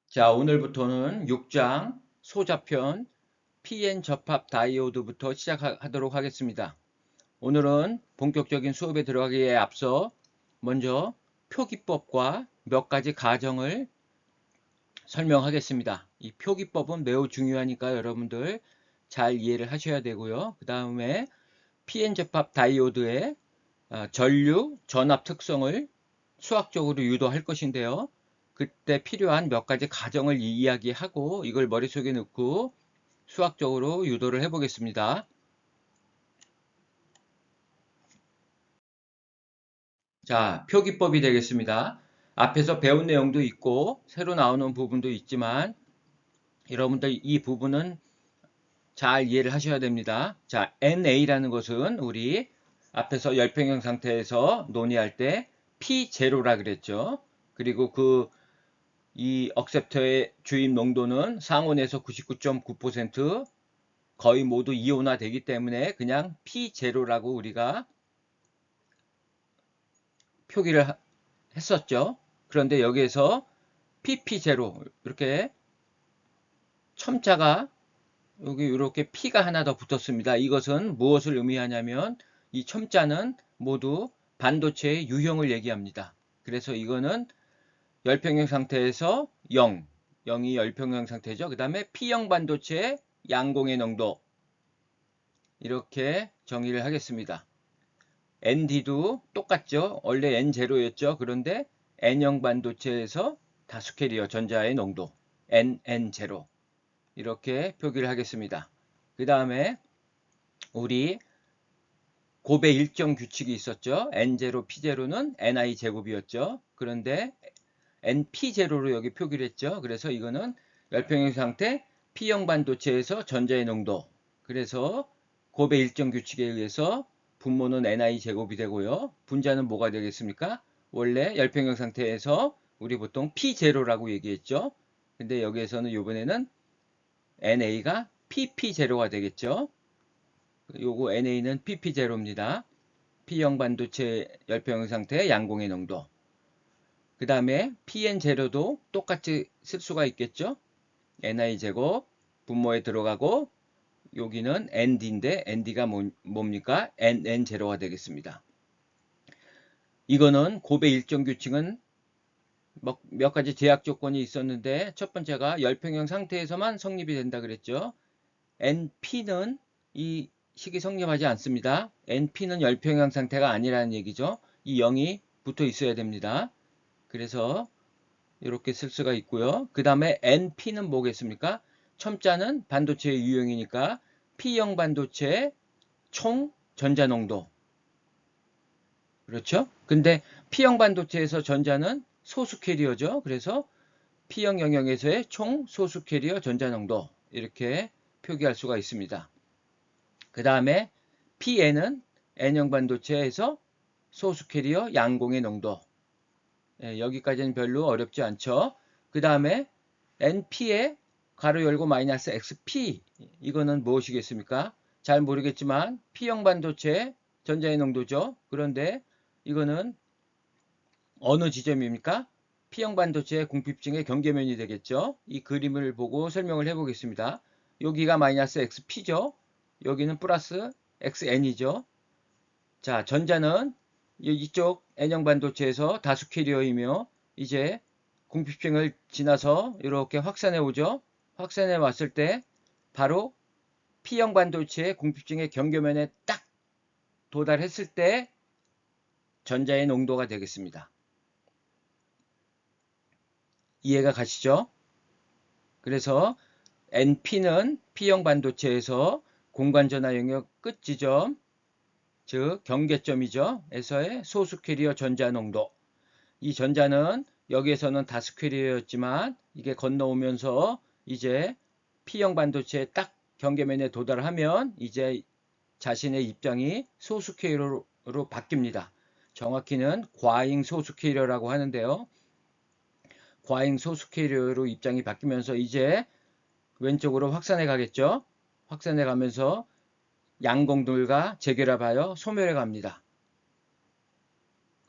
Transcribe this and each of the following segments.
자, 오늘부터는 6장 소자편 PN 접합 다이오드부터 시작하도록 하겠습니다. 오늘은 본격적인 수업에 들어가기에 앞서 먼저 표기법과 몇 가지 가정을 설명하겠습니다. 이 표기법은 매우 중요하니까 여러분들 잘 이해를 하셔야 되고요. 그 다음에 PN 접합 다이오드의 전류, 전압 특성을 수학적으로 유도할 것인데요. 그때 필요한 몇 가지 가정을 이야기하고 이걸 머릿속에 넣고 수학적으로 유도를 해보겠습니다. 자, 표기법이 되겠습니다. 앞에서 배운 내용도 있고 새로 나오는 부분도 있지만 여러분들 이 부분은 잘 이해를 하셔야 됩니다. 자, NA라는 것은 우리 앞에서 열평형 상태에서 논의할 때 P0라 그랬죠. 그리고 이 억셉터의 주입 농도는 상온에서 99.9% 거의 모두 이온화 되기 때문에 그냥 P0라고 우리가 표기를 했었죠. 그런데 여기에서 PP0 이렇게 첨자가 여기 이렇게 P가 하나 더 붙었습니다. 이것은 무엇을 의미하냐면 이 첨자는 모두 반도체의 유형을 얘기합니다. 그래서 이거는 열평형 상태에서 0, 0이 열평형 상태죠. 그 다음에 P형 반도체의 양공의 농도 이렇게 정의를 하겠습니다. ND도 똑같죠. 원래 N0였죠. 그런데 N형 반도체에서 다수 캐리어 전자의 농도 NN0 이렇게 표기를 하겠습니다. 그 다음에 우리 곱의 일정 규칙이 있었죠. N0, P0는 NI 제곱이었죠. 그런데 NP0로 여기 표기를 했죠. 그래서 이거는 열평형 상태 P형 반도체에서 전자의 농도. 그래서 곱의 일정 규칙에 의해서 분모는 NI 제곱이 되고요. 분자는 뭐가 되겠습니까? 원래 열평형 상태에서 우리 보통 P0라고 얘기했죠. 근데 여기에서는 이번에는 NA가 PP0가 되겠죠. 요거 NA는 PP0입니다. P형 반도체 열평형 상태 양공의 농도. 그 다음에 PN0도 똑같이 쓸 수가 있겠죠. NI 제곱 분모에 들어가고 여기는 ND인데 ND가 뭡니까? NN0가 되겠습니다. 이거는 곱의 일정 규칙은 몇 가지 제약 조건이 있었는데 첫 번째가 열평형 상태에서만 성립이 된다 그랬죠. NP는 이 식이 성립하지 않습니다. NP는 열평형 상태가 아니라는 얘기죠. 이 0이 붙어 있어야 됩니다. 그래서 이렇게 쓸 수가 있고요. 그 다음에 NP는 뭐겠습니까? 첨자는 반도체의 유형이니까 P형 반도체의 총 전자농도. 그렇죠? 근데 P형 반도체에서 전자는 소수 캐리어죠. 그래서 P형 영역에서의 총 소수 캐리어 전자농도 이렇게 표기할 수가 있습니다. 그 다음에 PN은 N형 반도체에서 소수 캐리어 양공의 농도. 여기까지는 별로 어렵지 않죠. 그 다음에 NP에 가로 열고 마이너스 XP 이거는 무엇이겠습니까? 잘 모르겠지만 P형 반도체 전자의 농도죠. 그런데 이거는 어느 지점입니까? P형 반도체 궁핍증의 경계면이 되겠죠. 이 그림을 보고 설명을 해보겠습니다. 여기가 마이너스 XP죠. 여기는 플러스 XN이죠. 자, 전자는 이쪽 N형 반도체에서 다수 캐리어이며 이제 궁핍증을 지나서 이렇게 확산해 오죠. 확산해 왔을 때 바로 P형 반도체의 궁핍증의 경계면에 딱 도달했을 때 전자의 농도가 되겠습니다. 이해가 가시죠? 그래서 NP는 P형 반도체에서 공간전화 영역 끝 지점, 즉 경계점이죠. 에서의 소수 캐리어 전자 농도. 이 전자는 여기에서는 다수 캐리어였지만 이게 건너오면서 이제 P형 반도체에 딱 경계면에 도달하면 이제 자신의 입장이 소수 캐리어로 바뀝니다. 정확히는 과잉 소수 캐리어라고 하는데요. 과잉 소수 캐리어로 입장이 바뀌면서 이제 왼쪽으로 확산해 가겠죠. 확산해 가면서 양공들과 재결합하여 소멸해 갑니다.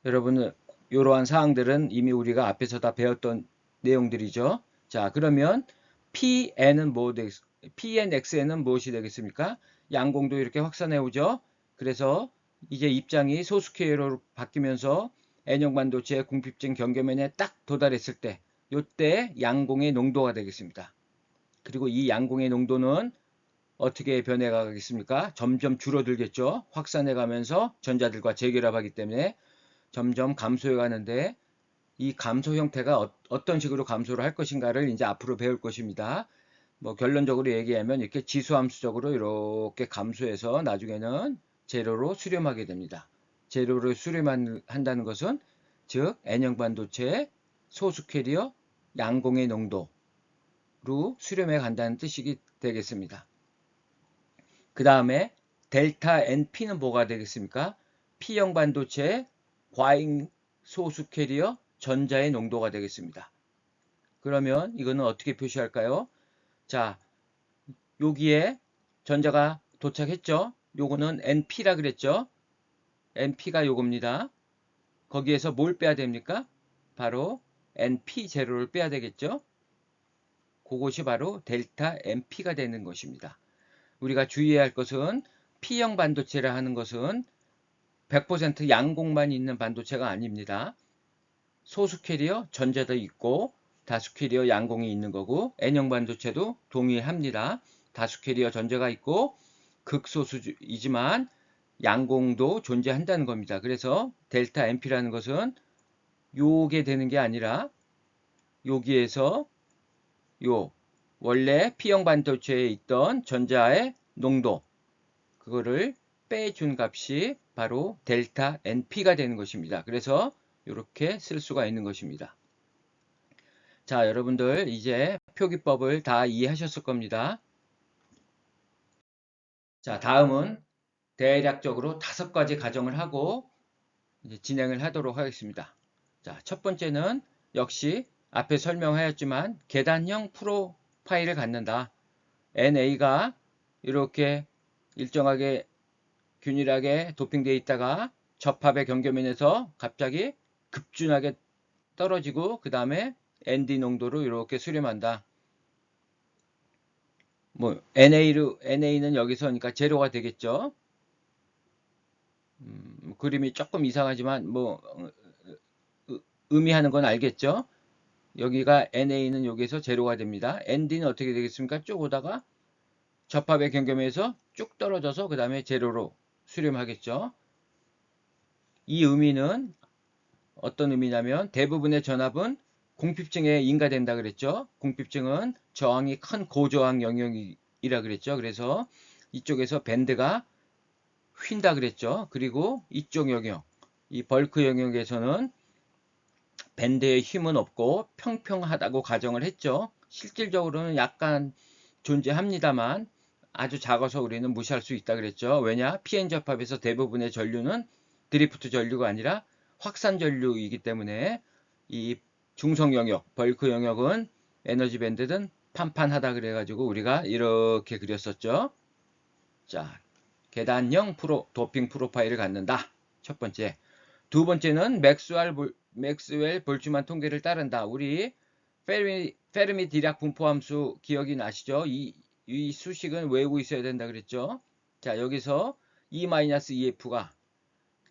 여러분은 이러한 사항들은 이미 우리가 앞에서 다 배웠던 내용들이죠. 자, 그러면 PNXN은 무엇이 되겠습니까? 양공도 이렇게 확산해 오죠. 그래서 이제 입장이 소수 캐리어로 바뀌면서 N형 반도체의 궁핍증 경계면에 딱 도달했을 때, 이때 양공의 농도가 되겠습니다. 그리고 이 양공의 농도는 어떻게 변해가겠습니까? 점점 줄어들겠죠. 확산해 가면서 전자들과 재결합하기 때문에 점점 감소해 가는데, 이 감소 형태가 어떤 식으로 감소를 할 것인가를 이제 앞으로 배울 것입니다. 뭐 결론적으로 얘기하면 이렇게 지수함수적으로 이렇게 감소해서 나중에는 제로로 수렴하게 됩니다. 제로로 수렴한다는 것은 즉 N형 반도체의 소수 캐리어 양공의 농도로 수렴해 간다는 뜻이 되겠습니다. 그 다음에 델타 NP는 뭐가 되겠습니까? P형 반도체의 과잉 소수 캐리어 전자의 농도가 되겠습니다. 그러면 이거는 어떻게 표시할까요? 자, 여기에 전자가 도착했죠? 요거는 NP라 그랬죠? NP가 요겁니다. 거기에서 뭘 빼야 됩니까? 바로 NP0를 빼야 되겠죠? 그것이 바로 델타 NP가 되는 것입니다. 우리가 주의해야 할 것은 P형 반도체라 하는 것은 100% 양공만 있는 반도체가 아닙니다. 소수 캐리어 전자도 있고 다수 캐리어 양공이 있는 거고, N형 반도체도 동일합니다. 다수 캐리어 전자가 있고 극소수이지만 양공도 존재한다는 겁니다. 그래서 델타 NP라는 것은 요게 되는 게 아니라 여기에서 요 원래 P형 반도체에 있던 전자의 농도, 그거를 빼준 값이 바로 델타 NP가 되는 것입니다. 그래서 이렇게 쓸 수가 있는 것입니다. 자, 여러분들 이제 표기법을 다 이해하셨을 겁니다. 자, 다음은 대략적으로 5가지 가정을 하고 이제 진행을 하도록 하겠습니다. 자, 첫 번째는 역시 앞에 설명하였지만 계단형 프로파일을 갖는다. NA가 이렇게 일정하게 균일하게 도핑되어 있다가 접합의 경계면에서 갑자기 급준하게 떨어지고 그 다음에 ND 농도로 이렇게 수렴한다. 뭐 NA는 여기서 그러니까 제로가 되겠죠. 그림이 조금 이상하지만 뭐 의미하는 건 알겠죠. 여기가 NA는 여기서 제로가 됩니다. ND는 어떻게 되겠습니까? 쭉 오다가 접합의 경계면에서 쭉 떨어져서 그 다음에 제로로 수렴하겠죠. 이 의미는 어떤 의미냐면 대부분의 전압은 공핍증에 인가된다 그랬죠. 공핍증은 저항이 큰 고저항 영역이라 그랬죠. 그래서 이쪽에서 밴드가 휜다 그랬죠. 그리고 이쪽 영역, 이 벌크 영역에서는 밴드의 힘은 없고 평평하다고 가정을 했죠. 실질적으로는 약간 존재합니다만 아주 작아서 우리는 무시할 수 있다 그랬죠. 왜냐? PN 접합에서 대부분의 전류는 드리프트 전류가 아니라 확산 전류이기 때문에 이 중성 영역, 벌크 영역은 에너지 밴드든 판판하다 그래가지고 우리가 이렇게 그렸었죠. 자, 계단형 도핑 프로파일을 갖는다. 첫 번째. 두 번째는 맥스웰 볼츠만 통계를 따른다. 우리 페르미 디락 분포함수 기억이 나시죠? 이 수식은 외우고 있어야 된다 그랬죠? 자, 여기서 E-EF가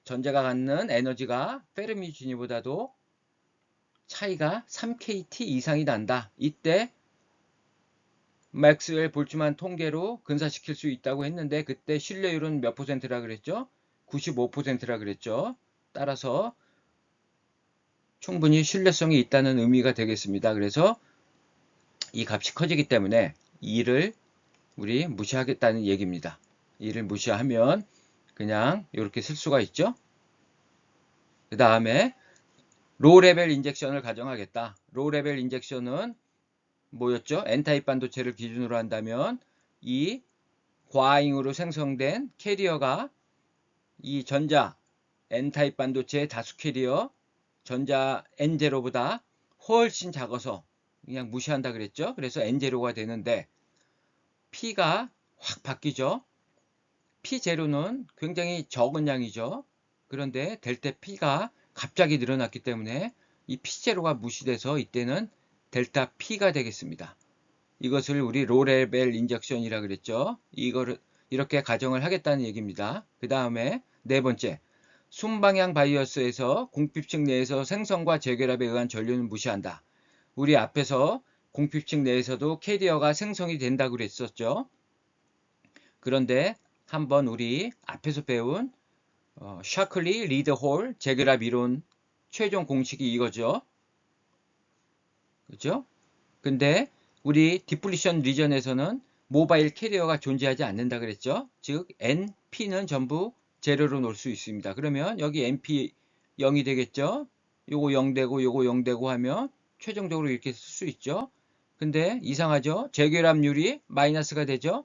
전자가 갖는 에너지가 페르미 준위보다도 차이가 3kT 이상이 난다. 이때 맥스웰 볼츠만 통계로 근사시킬 수 있다고 했는데 그때 신뢰율은 몇 %라 그랬죠? 95%라 그랬죠? 따라서 충분히 신뢰성이 있다는 의미가 되겠습니다. 그래서 이 값이 커지기 때문에 2를 우리 무시하겠다는 얘기입니다. 2를 무시하면 그냥 이렇게 쓸 수가 있죠. 그 다음에 로우 레벨 인젝션을 가정하겠다. 로우 레벨 인젝션은 뭐였죠? N타입 반도체를 기준으로 한다면 이 과잉으로 생성된 캐리어가 이 전자 N타입 반도체의 다수 캐리어 전자 N0보다 훨씬 작아서 그냥 무시한다 그랬죠. 그래서 N0가 되는데 P가 확 바뀌죠. P0는 굉장히 적은 양이죠. 그런데 될 때 P가 갑자기 늘어났기 때문에 이 P0가 무시돼서 이때는 델타 P가 되겠습니다. 이것을 우리 로레벨 인젝션이라 그랬죠. 이거를 이렇게 가정을 하겠다는 얘기입니다. 그 다음에 네 번째, 순방향 바이어스에서 공핍층 내에서 생성과 재결합에 의한 전류는 무시한다. 우리 앞에서 공핍층 내에서도 캐리어가 생성이 된다고 그랬었죠. 그런데 한번 우리 앞에서 배운 샤클리 리드홀 재결합 이론 최종 공식이 이거죠. 그죠? 근데 우리 디플리션 리전에서는 모바일 캐리어가 존재하지 않는다 그랬죠. 즉 NP는 전부 제로로 놓을 수 있습니다. 그러면 여기 NP 0이 되겠죠. 요거 0 되고 요거 0 되고 하면 최종적으로 이렇게 쓸 수 있죠. 근데 이상하죠. 재결합률이 마이너스가 되죠.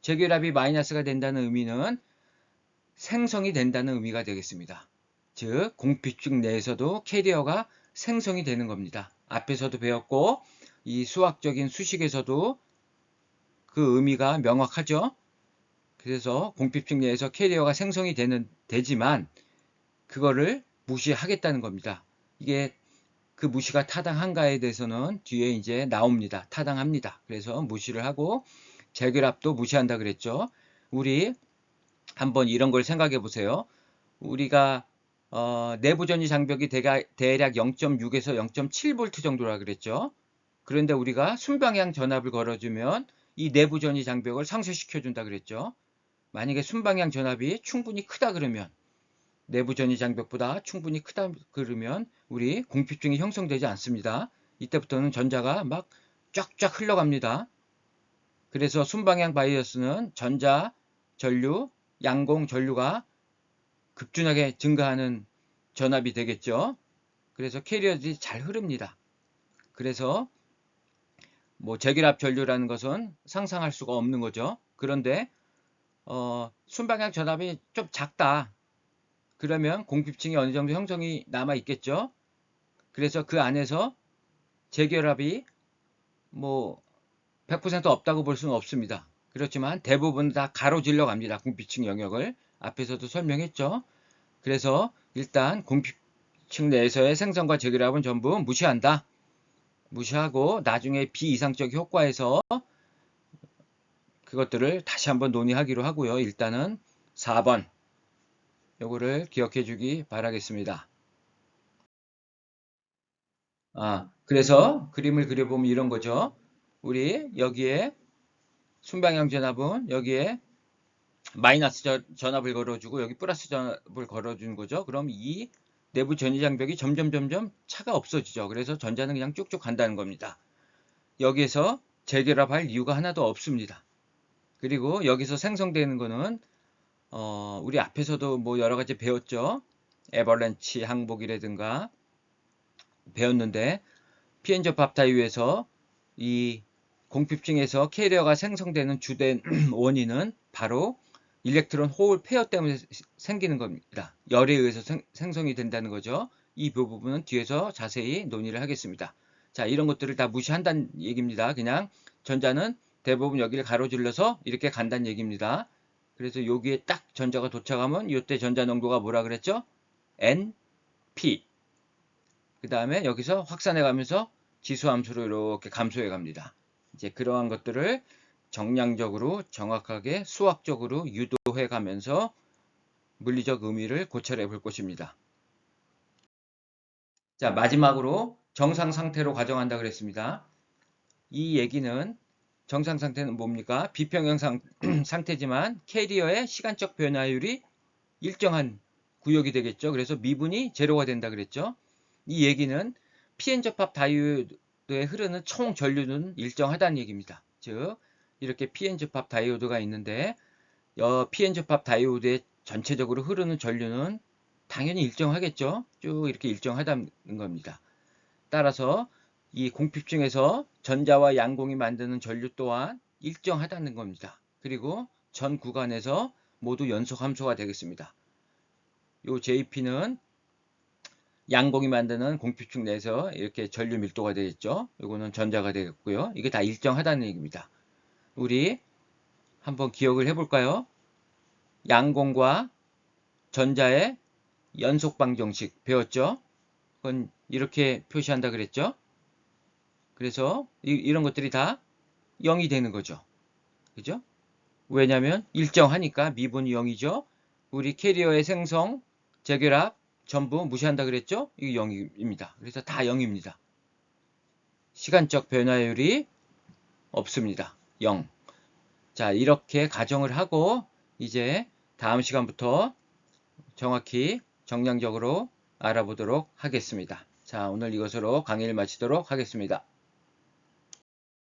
재결합이 마이너스가 된다는 의미는 생성이 된다는 의미가 되겠습니다. 즉 공핍층 내에서도 캐리어가 생성이 되는 겁니다. 앞에서도 배웠고 이 수학적인 수식에서도 그 의미가 명확하죠. 그래서 공핍층 내에서 캐리어가 생성이 되지만 그거를 무시하겠다는 겁니다. 이게 그 무시가 타당한가에 대해서는 뒤에 이제 나옵니다. 타당합니다. 그래서 무시를 하고 재결합도 무시한다 그랬죠. 우리 한번 이런 걸 생각해 보세요. 우리가 내부 전지 장벽이 대략 0.6에서 0.7V 정도라 그랬죠. 그런데 우리가 순방향 전압을 걸어주면 이 내부 전지 장벽을 상쇄시켜 준다 그랬죠. 만약에 순방향 전압이 충분히 크다 그러면 내부 전지 장벽보다 충분히 크다 그러면 우리 공핍층이 형성되지 않습니다. 이때부터는 전자가 막 쫙쫙 흘러갑니다. 그래서 순방향 바이어스는 전자, 전류, 양공, 전류가 급준하게 증가하는 전압이 되겠죠. 그래서 캐리어들이 잘 흐릅니다. 그래서 뭐 재결합 전류라는 것은 상상할 수가 없는 거죠. 그런데 순방향 전압이 좀 작다. 그러면 공핍층이 어느 정도 형성이 남아 있겠죠. 그래서 그 안에서 재결합이 뭐 100% 없다고 볼 수는 없습니다. 그렇지만 대부분 다 가로질러 갑니다. 공핍층 영역을. 앞에서도 설명했죠. 그래서 일단 공핍층 내에서의 생성과 재결합은 전부 무시한다. 무시하고 나중에 비이상적 효과에서 그것들을 다시 한번 논의하기로 하고요. 일단은 4번 요거를 기억해 주기 바라겠습니다. 그래서 그림을 그려보면 이런 거죠. 우리 여기에 순방향 전압은 여기에 마이너스 전압을 걸어주고 여기 플러스 전압을 걸어주는 거죠. 그럼 이 내부 전지 장벽이 점점 차가 없어지죠. 그래서 전자는 그냥 쭉쭉 간다는 겁니다. 여기에서 재결합할 이유가 하나도 없습니다. 그리고 여기서 생성되는 거는 우리 앞에서도 뭐 여러 가지 배웠죠. 에버런치 항복이라든가 배웠는데 PN 접합 다이유에서 이 공핍층에서 캐리어가 생성되는 주된 원인은 바로 일렉트론 호울 페어 때문에 생기는 겁니다. 열에 의해서 생성이 된다는 거죠. 이 부분은 뒤에서 자세히 논의를 하겠습니다. 자, 이런 것들을 다 무시한다는 얘기입니다. 그냥 전자는 대부분 여기를 가로질러서 이렇게 간다는 얘기입니다. 그래서 여기에 딱 전자가 도착하면 이때 전자 농도가 뭐라 그랬죠? NP. 그 다음에 여기서 확산해 가면서 지수함수로 이렇게 감소해 갑니다. 이제 그러한 것들을 정량적으로 정확하게 수학적으로 유도해 가면서 물리적 의미를 고찰해 볼 것입니다. 자, 마지막으로 정상 상태로 가정한다 그랬습니다. 이 얘기는 정상 상태는 뭡니까? 비평형 상태지만 캐리어의 시간적 변화율이 일정한 구역이 되겠죠. 그래서 미분이 제로가 된다 그랬죠. 이 얘기는 PN 접합 다이오드에 흐르는 총 전류는 일정하다는 얘기입니다. 즉 이렇게 PN 접합 다이오드가 있는데 PN 접합 다이오드에 전체적으로 흐르는 전류는 당연히 일정하겠죠. 쭉 이렇게 일정하다는 겁니다. 따라서 이 공핍층에서 전자와 양공이 만드는 전류 또한 일정하다는 겁니다. 그리고 전 구간에서 모두 연속 함수가 되겠습니다. 요 JP는 양공이 만드는 공핍층 내에서 이렇게 전류 밀도가 되겠죠. 요거는 전자가 되겠고요. 이게 다 일정하다는 얘기입니다. 우리 한번 기억을 해볼까요? 양공과 전자의 연속 방정식 배웠죠? 그건 이렇게 표시한다 그랬죠? 그래서 이런 것들이 다 0이 되는 거죠. 그죠? 왜냐면 일정하니까 미분이 0이죠. 우리 캐리어의 생성, 재결합 전부 무시한다 그랬죠? 이게 0입니다. 그래서 다 0입니다. 시간적 변화율이 없습니다. 0. 자, 이렇게 가정을 하고 이제 다음 시간부터 정확히 정량적으로 알아보도록 하겠습니다. 자, 오늘 이것으로 강의를 마치도록 하겠습니다.